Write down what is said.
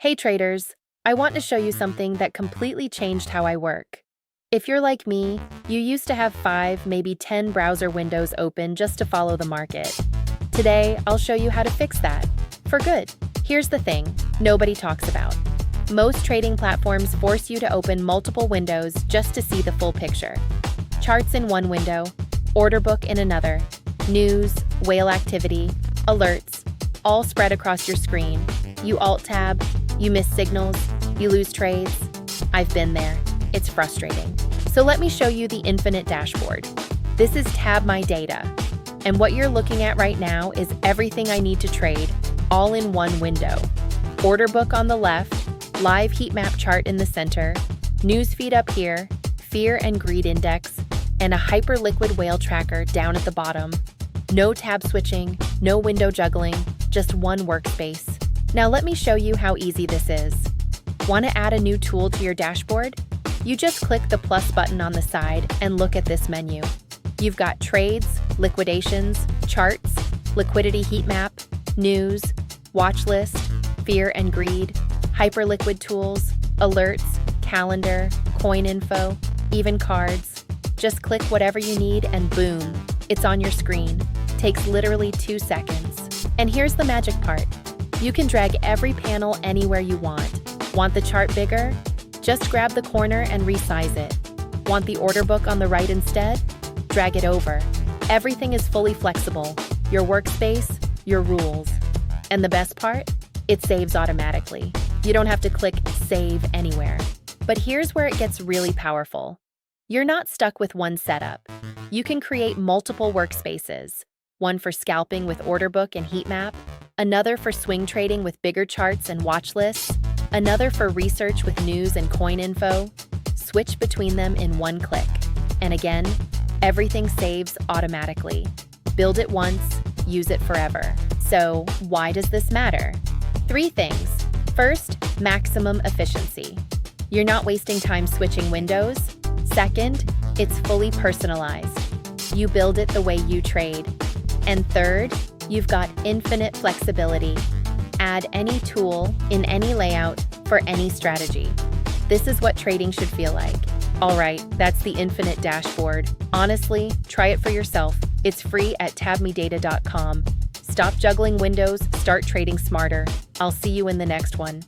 Hey traders, I want to show you something that completely changed how I work. If you're like me, you used to have 5, maybe 10 browser windows open just to follow the market. Today, I'll show you how to fix that. For good. Here's the thing nobody talks about. Most trading platforms force you to open multiple windows just to see the full picture. Charts in one window, Orderbook in another, news, whale activity, alerts, all spread across your screen. You Alt-tab, you miss signals, you lose trades. I've been there. It's frustrating. So let me show you the infinite dashboard. This is TabMyData. And what you're looking at right now is everything I need to trade, all in one window. Orderbook on the left, live heat map chart in the center, newsfeed up here, fear and greed index, and a hyper-liquid whale tracker down at the bottom. No tab switching, no window juggling, just one workspace. Now let me show you how easy this is. Want to add a new tool to your dashboard? You just click the plus button on the side and look at this menu. You've got trades, liquidations, charts, liquidity heatmap, news, watch list, fear and greed, hyperliquid tools, alerts, calendar, coin info, even cards. Just click whatever you need and boom, it's on your screen. Takes literally 2 seconds. And here's the magic part. You can drag every panel anywhere you want. Want the chart bigger? Just grab the corner and resize it. Want the order book on the right instead? Drag it over. Everything is fully flexible. Your workspace, your rules. And the best part? It saves automatically. You don't have to click Save anywhere. But here's where it gets really powerful. You're not stuck with one setup. You can create multiple workspaces. One for scalping with Orderbook and Heatmap, another for swing trading with bigger charts and watch lists, another for research with news and coin info. Switch between them in one click. And again, everything saves automatically. Build it once, use it forever. So why does this matter? 3 things. First, maximum efficiency. You're not wasting time switching windows. Second, it's fully personalized. You build it the way you trade. And third, you've got infinite flexibility. Add any tool in any layout for any strategy. This is what trading should feel like. All right, that's the infinite dashboard. Honestly, try it for yourself. It's free at tabmydata.com. Stop juggling windows, start trading smarter. I'll see you in the next one.